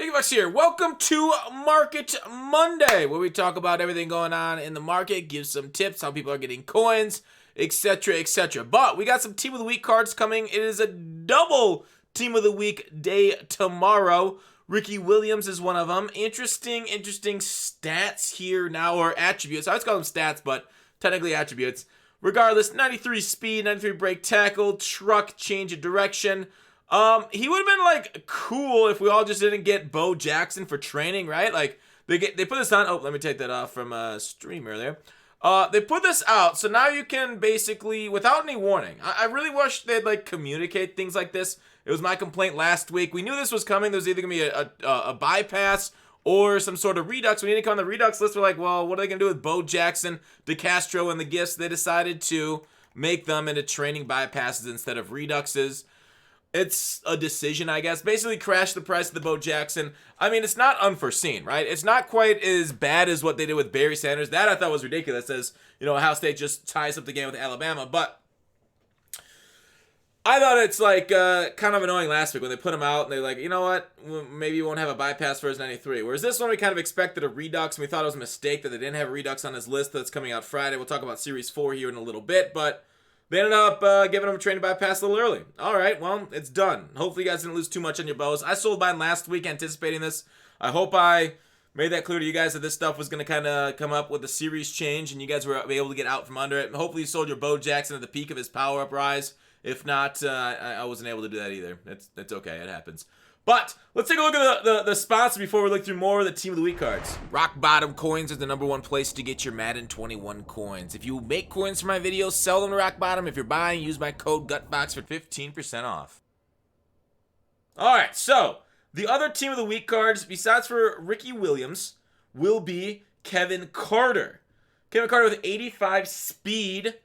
Bucks here. Welcome to Market Monday, where we talk about everything going on in the market, give some tips, how people are getting coins, etc., etc. But we got some Team of the Week cards coming. It is a double Team of the Week day tomorrow. Ricky Williams is one of them. Interesting stats here now, or attributes. I always call them stats, but technically attributes. Regardless, 93 speed, 93 brake tackle, truck, change of direction. He would have been like cool if we all just didn't get Bo Jackson for training, right? Like they put this on. Oh, let me take that off from stream earlier. They put this out, so now you can basically, without any warning. I really wish they'd like communicate things like this. It was my complaint last week. We knew this was coming. There was either gonna be a bypass or some sort of redux. When you didn't come on the redux list, we're like, well, what are they gonna do with Bo Jackson, DeCastro, and the gifts? They decided to make them into training bypasses instead of reduxes. It's a decision, I guess. Basically crash the price of the Bo Jackson. I mean, it's not unforeseen, right? It's not quite as bad as what they did with Barry Sanders. That I thought was ridiculous, as, Ohio State just ties up the game with Alabama. But I thought it's like kind of annoying last week when they put him out and they're like, you know what? Maybe you won't have a bypass for his 93. Whereas this one, we kind of expected a redux, and we thought it was a mistake that they didn't have a redux on his list that's coming out Friday. We'll talk about Series 4 here in a little bit, but they ended up giving him a training bypass a little early. All right, well, it's done. Hopefully you guys didn't lose too much on your bows. I sold mine last week anticipating this. I hope I made that clear to you guys that this stuff was going to kind of come up with a series change and you guys were able to get out from under it. Hopefully you sold your Bo Jackson at the peak of his power-up rise. If not, I wasn't able to do that either. It's okay. It happens. But let's take a look at the spots before we look through more of the Team of the Week cards. Rock Bottom Coins is the #1 place to get your Madden 21 coins. If you make coins for my videos, sell them to Rock Bottom. If you're buying, use my code GUTBOX for 15% off. All right, so the other Team of the Week cards, besides for Ricky Williams, will be Kevin Carter. Kevin Carter with 85 speed,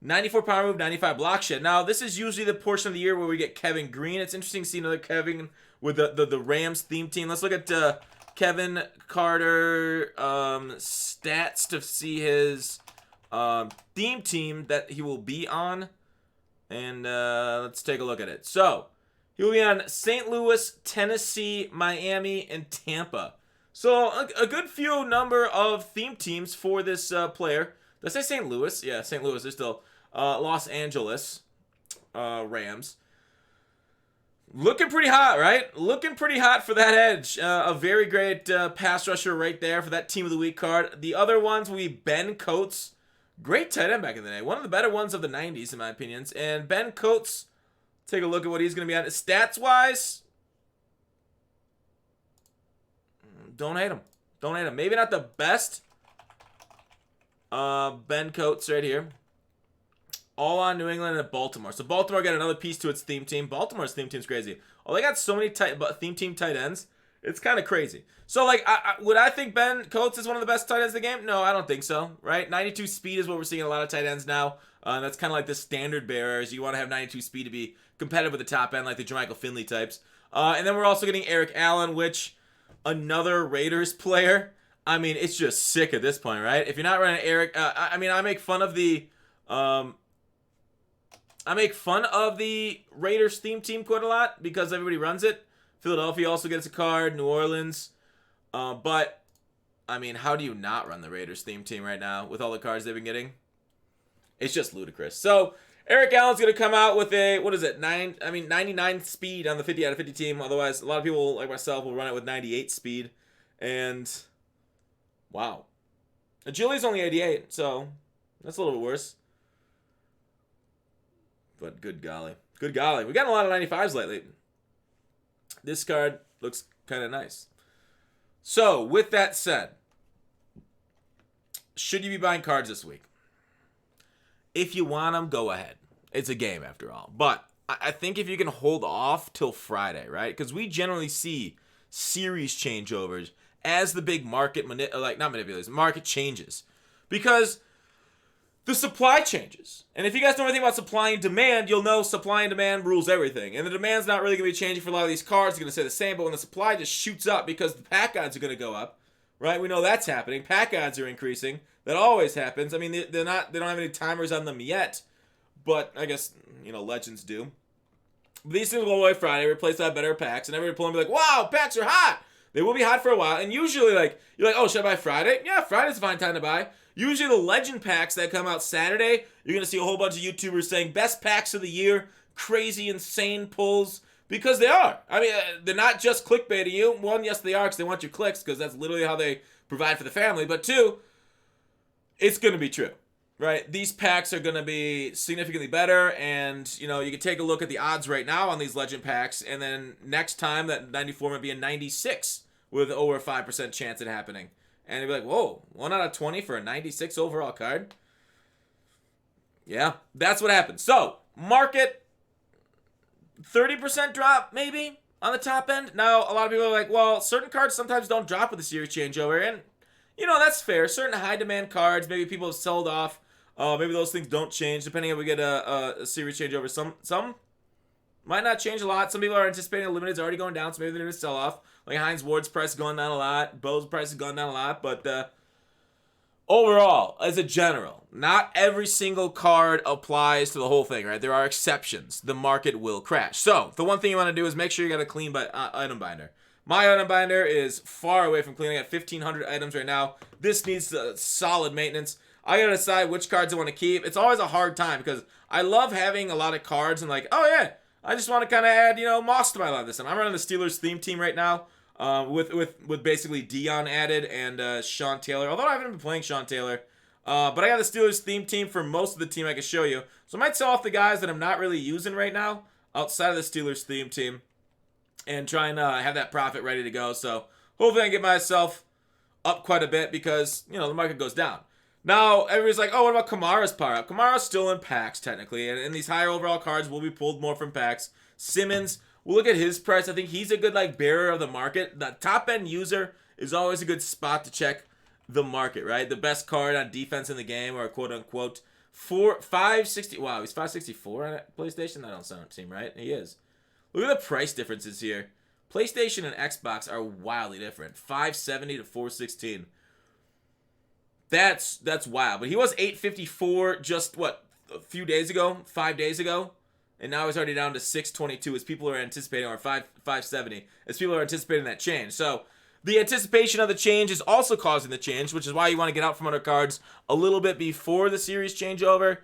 94 power move, 95 block shed. Now, this is usually the portion of the year where we get Kevin Green. It's interesting to see another Kevin with the Rams theme team. Let's look at Kevin Carter stats to see his theme team that he will be on. And let's take a look at it. So, he will be on St. Louis, Tennessee, Miami, and Tampa. So, a good few number of theme teams for this player. Did I say St. Louis? Yeah, St. Louis. They're still Los Angeles Rams. Looking pretty hot, right? Looking pretty hot for that edge. A very great pass rusher right there for that Team of the Week card. The other ones will be Ben Coates. Great tight end back in the day. One of the better ones of the 90s, in my opinions. And Ben Coates, take a look at what he's going to be on. Stats-wise, don't hate him. Don't hate him. Maybe not the best. Ben Coates right here. All on New England and Baltimore. So Baltimore got another piece to its theme team. Baltimore's theme team's crazy. Oh, they got so many theme team tight ends. It's kind of crazy. So, like, would I think Ben Coates is one of the best tight ends in the game? No, I don't think so, right? 92 speed is what we're seeing in a lot of tight ends now. That's kind of like the standard bearers. You want to have 92 speed to be competitive with the top end, like the Jermichael Finley types. And then we're also getting Eric Allen, which, another Raiders player. I mean, it's just sick at this point, right? If you're not running Eric, I make fun of the Raiders theme team quite a lot because everybody runs it. Philadelphia also gets a card, New Orleans. But, I mean, how do you not run the Raiders theme team right now with all the cards they've been getting? It's just ludicrous. So, Eric Allen's going to come out with a, 99 speed on the 50 out of 50 team. Otherwise, a lot of people, like myself, will run it with 98 speed. And, wow. Agility's only 88, so that's a little bit worse. But good golly. Good golly. We got a lot of 95s lately. This card looks kind of nice. So, with that said, should you be buying cards this week? If you want them, go ahead. It's a game after all. But I think if you can hold off till Friday, right? Because we generally see series changeovers as the big market, market changes. Because the supply changes. And if you guys know anything about supply and demand, you'll know supply and demand rules everything. And the demand's not really going to be changing for a lot of these cards. It's going to stay the same. But when the supply just shoots up because the pack odds are going to go up, right? We know that's happening. Pack odds are increasing. That always happens. I mean, they don't have any timers on them yet. But I guess, legends do. But these things will go away Friday, replaced by better packs. And everybody will be like, wow, packs are hot. They will be hot for a while, and usually, like, you're like, oh, should I buy Friday? Yeah, Friday's a fine time to buy. Usually the legend packs that come out Saturday, you're going to see a whole bunch of YouTubers saying best packs of the year, crazy, insane pulls, because they are. I mean, they're not just clickbaiting you. One, yes, they are, because they want your clicks, because that's literally how they provide for the family. But two, it's going to be true, right? These packs are going to be significantly better, and, you know, you can take a look at the odds right now on these legend packs, and then next time that 94 might be a 96 with over a 5% chance of happening. And you'd be like, whoa, 1 out of 20 for a 96 overall card? Yeah, that's what happened. So, market, 30% drop, maybe, on the top end. Now, a lot of people are like, well, certain cards sometimes don't drop with the series changeover. And, you know, that's fair. Certain high-demand cards, maybe people have sold off. Maybe those things don't change, depending if we get a series changeover. Some might not change a lot. Some people are anticipating a limited is already going down, so maybe they're going to sell off. Like Heinz Ward's price is going down a lot. Bo's price has gone down a lot. But overall, as a general, not every single card applies to the whole thing, right? There are exceptions. The market will crash. So the one thing you want to do is make sure you got a clean item binder. My item binder is far away from cleaning at 1,500 items right now. This needs solid maintenance. I gotta decide which cards I want to keep. It's always a hard time because I love having a lot of cards and like, oh yeah, I just want to kind of add, you know, moss to my line this time. I'm running the Steelers theme team right now. With basically Dion added and Sean Taylor. Although I haven't been playing Sean Taylor. But I got the Steelers theme team for most of the team I can show you. So I might sell off the guys that I'm not really using right now outside of the Steelers theme team. And try and have that profit ready to go. So hopefully I can get myself up quite a bit because, you know, the market goes down. Now, everybody's like, oh, what about Kamara's power up? Kamara's still in packs, technically. And these higher overall cards will be pulled more from packs. Simmons, we'll look at his price. I think he's a good, like, bearer of the market. The top-end user is always a good spot to check the market, right? The best card on defense in the game, or quote-unquote, 560. Wow, he's 564 on PlayStation? That don't seem right. He is. Look at the price differences here. PlayStation and Xbox are wildly different. 570 to 416. That's wild. But he was 854 just, what, a few days ago? 5 days ago? And now he's already down to 622 as people are anticipating, or 570, as people are anticipating that change. So the anticipation of the change is also causing the change, which is why you want to get out from under cards a little bit before the series changeover.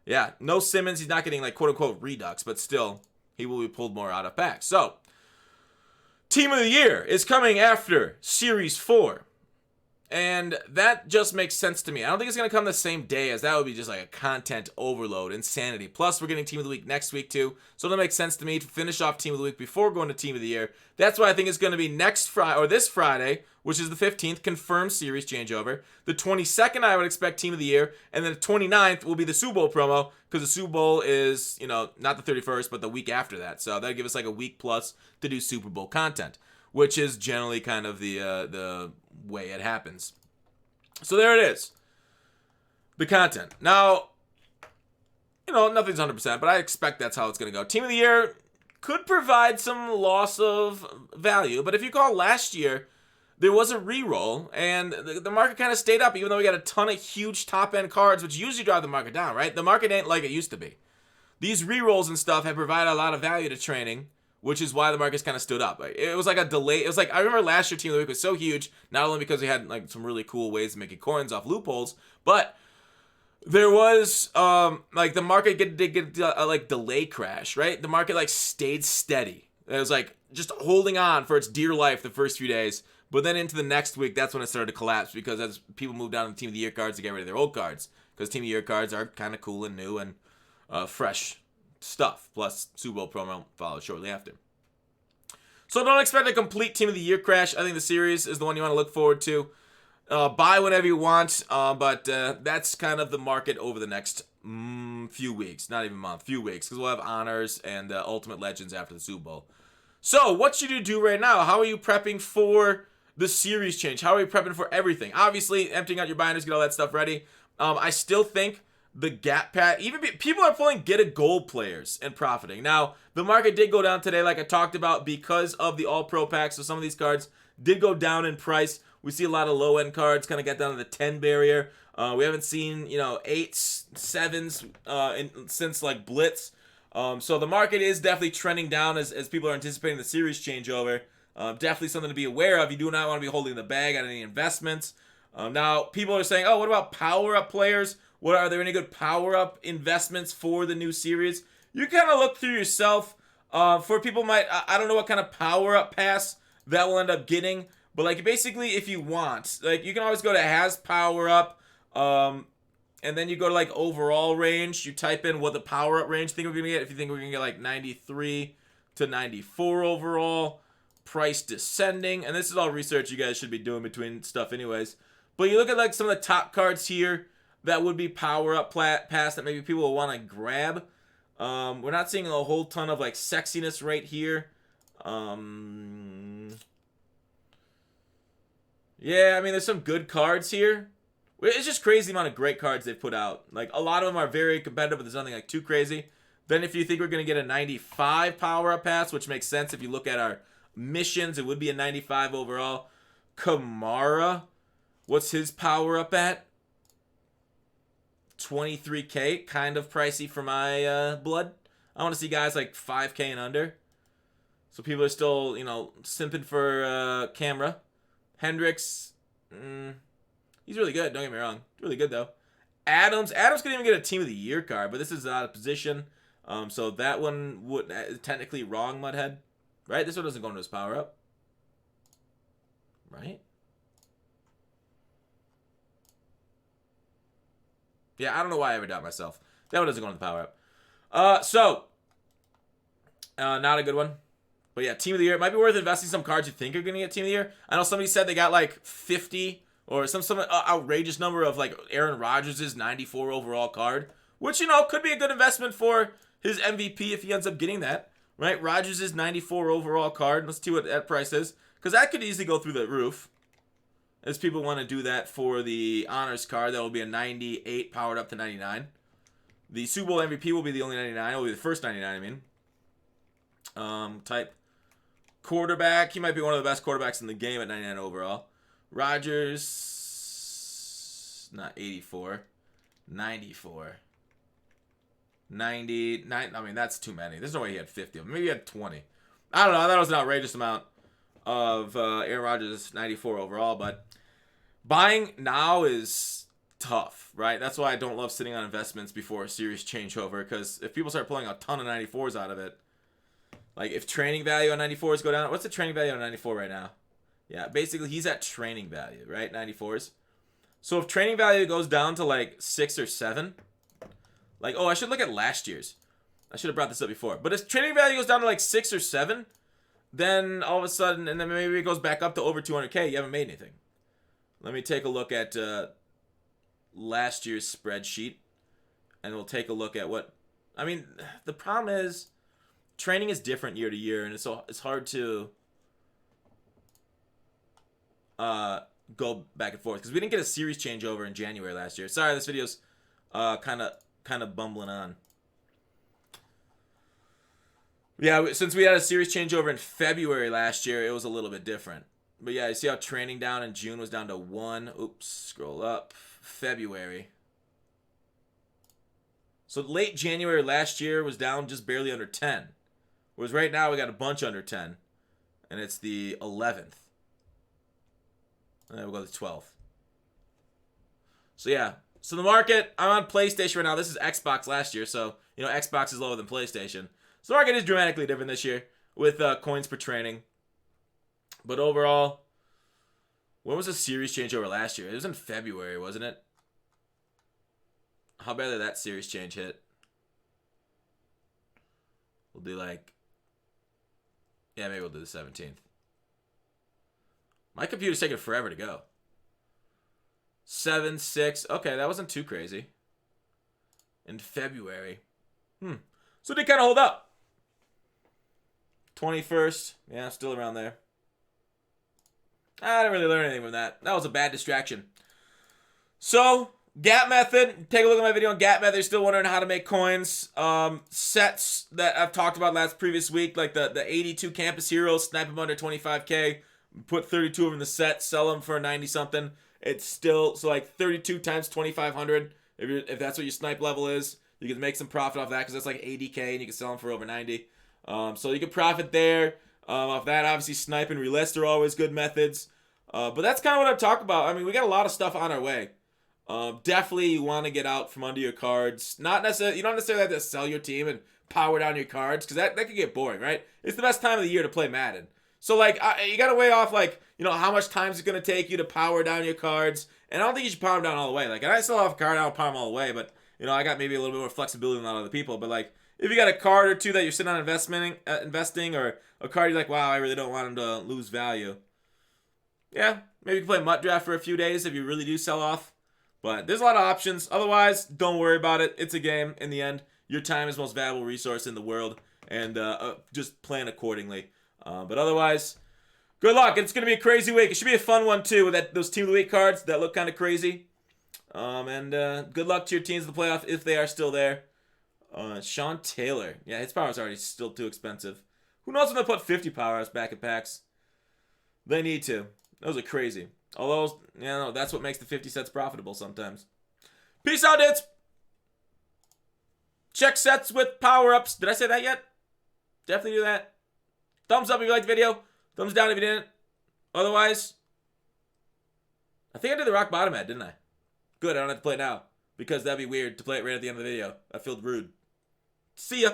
Yeah, no Simmons. He's not getting, like, quote-unquote redux, but still, he will be pulled more out of packs. So, Team of the Year is coming after Series 4. And that just makes sense to me. I don't think it's going to come the same day, as that would be just like a content overload, insanity. Plus, we're getting Team of the Week next week, too. So it'll make sense to me to finish off Team of the Week before going to Team of the Year. That's why I think it's going to be next Friday, or this Friday, which is the 15th, confirmed series changeover. The 22nd, I would expect Team of the Year. And then the 29th will be the Super Bowl promo, because the Super Bowl is, you know, not the 31st, but the week after that. So that'll give us like a week plus to do Super Bowl content, which is generally kind of the way it happens. So there it is. The content. Now, you know, nothing's 100%, but I expect that's how it's going to go. Team of the Year could provide some loss of value, but if you call last year, there was a reroll, and the market kind of stayed up, even though we got a ton of huge top-end cards, which usually drive the market down, right? The market ain't like it used to be. These rerolls and stuff have provided a lot of value to training, which is why the market's kind of stood up. It was like a delay. It was like, I remember last year Team of the Week was so huge, not only because we had like some really cool ways of making coins off loopholes, but there was like the market did get a like delay crash, right? The market like stayed steady. It was like just holding on for its dear life the first few days, but then into the next week, that's when it started to collapse because as people moved down to Team of the Year cards to get rid of their old cards, because Team of the Year cards are kind of cool and new and fresh stuff, plus Super Bowl promo followed shortly after. So don't expect a complete Team of the Year crash. I think the series is the one you want to look forward to. Buy whenever you want, but that's kind of the market over the next few weeks, not even month, few weeks, because we'll have honors and Ultimate Legends after the Super Bowl. So what should you do right now? How are you prepping for the series change? How are you prepping for everything? Obviously, emptying out your binders, get all that stuff ready. I still think the gap pack, even people are pulling get a gold players and profiting. Now, the market did go down today, like I talked about, because of the all-pro packs. So some of these cards did go down in price. We see a lot of low-end cards kind of get down to the 10 barrier. We haven't seen, 8s, 7s since like Blitz. So the market is definitely trending down as people are anticipating the series changeover. Definitely something to be aware of. You do not want to be holding the bag on any investments. Now, people are saying, oh, what about power-up players? Are there any good power-up investments for the new series? You kind of look through yourself. For people I don't know what kind of power-up pass that will end up getting. But, like, basically, if you want, like, you can always go to has power-up. And then you go to, like, overall range. You type in what the power-up range think we're going to get. If you think we're going to get, like, 93 to 94 overall. Price descending. And this is all research you guys should be doing between stuff anyways. But you look at, like, some of the top cards here that would be power-up pass that maybe people will want to grab. We're not seeing a whole ton of, like, sexiness right here. Yeah, I mean, there's some good cards here. It's just crazy the amount of great cards they've put out. Like, a lot of them are very competitive, but there's nothing, like, too crazy. Then if you think we're going to get a 95 power-up pass, which makes sense if you look at our missions, it would be a 95 overall. Kamara, what's his power-up at? 23K, kind of pricey for my blood. I want to see guys like 5K and under. So people are still, you know, simping for camera. Hendricks, he's really good, don't get me wrong. Really good, though. Adams could even get a Team of the Year card, but this is out of position. So that one would technically wrong, Mudhead. Right? This one doesn't go into his power-up. Right? Yeah, I don't know why I ever doubt myself. That one doesn't go into the power-up. Not a good one. But yeah, Team of the Year. It might be worth investing some cards you think are going to get Team of the Year. I know somebody said they got like 50 or some outrageous number of like Aaron Rodgers' 94 overall card, which, you know, could be a good investment for his MVP if he ends up getting that, right? Rodgers' 94 overall card. Let's see what that price is, because that could easily go through the roof. As people want to do that for the honors card, that will be a 98 powered up to 99. The Super Bowl MVP will be the only 99. It will be the first 99, I mean. Type quarterback. He might be one of the best quarterbacks in the game at 99 overall. Rodgers, not 84. 94. 99. I mean, that's too many. There's no way he had 50 of them. Maybe he had 20. I don't know. I thought it was an outrageous amount of Aaron Rodgers 94 overall, but buying now is tough, right? That's why I don't love sitting on investments before a series changeover, because if people start pulling a ton of 94s out of it, like if training value on 94s go down, what's the training value on 94 right now? Yeah, basically he's at training value, right? 94s. So if training value goes down to like 6 or 7, like, oh, I should look at last year's. I should have brought this up before. But if training value goes down to like 6 or 7, then all of a sudden, and then maybe it goes back up to over 200K, you haven't made anything. Let me take a look at last year's spreadsheet, and we'll take a look at what, I mean, the problem is training is different year to year, and it's hard to go back and forth, because we didn't get a series changeover in January last year. Sorry, this video's kind of bumbling on. Yeah, since we had a series changeover in February last year, it was a little bit different. But yeah, you see how training down in June was down to 1. Oops, scroll up. February. So late January last year was down just barely under 10. Whereas right now we got a bunch under 10. And it's the 11th. And then we'll go to the 12th. So yeah. So the market, I'm on PlayStation right now. This is Xbox last year. So, you know, Xbox is lower than PlayStation. So the market is dramatically different this year with coins per training. But overall, when was the series changeover last year? It was in February, wasn't it? How bad did that series change hit? We'll do like, yeah, maybe we'll do the 17th. My computer's taking forever to go. 7, 6. Okay, that wasn't too crazy. In February. So they kind of hold up. 21st. Yeah, still around there. I didn't really learn anything from that. That was a bad distraction. So, gap method. Take a look at my video on gap method. You're still wondering how to make coins. Sets that I've talked about previous week, like the 82 Campus Heroes, snipe them under 25K, put 32 of them in the set, sell them for 90 something. It's still, so like 32 times 2,500. If that's what your snipe level is, you can make some profit off that, because that's like 80K and you can sell them for over 90. So you can profit there. Off that, obviously, snipe and relist are always good methods. But that's kind of what I'm talking about. I mean, we got a lot of stuff on our way. Definitely, you want to get out from under your cards. Not necessarily, you don't necessarily have to sell your team and power down your cards because that could get boring, right? It's the best time of the year to play Madden. So, like, you got to weigh off, like, how much time is it going to take you to power down your cards. And I don't think you should power them down all the way. Like, and I still have a card, I don't power them all the way, but, I got maybe a little bit more flexibility than a lot of other people. But, like, if you got a card or two that you're sitting on investing, or a card you're like, wow, I really don't want them to lose value. Yeah, maybe you can play Mutt Draft for a few days if you really do sell off. But there's a lot of options. Otherwise, don't worry about it. It's a game. In the end, your time is the most valuable resource in the world. And just plan accordingly. But otherwise, good luck. It's going to be a crazy week. It should be a fun one, too, with those Team of the Week cards that look kind of crazy. And good luck to your teams in the playoff if they are still there. Sean Taylor. Yeah, his power is already still too expensive. Who knows when they'll put 50 power-ups back in packs? They need to. Those are crazy. Although, that's what makes the 50 sets profitable sometimes. Peace out, dudes. Check sets with power-ups. Did I say that yet? Definitely do that. Thumbs up if you liked the video. Thumbs down if you didn't. Otherwise, I think I did the rock bottom ad, didn't I? Good, I don't have to play it now. Because that'd be weird to play it right at the end of the video. I feel rude. See ya.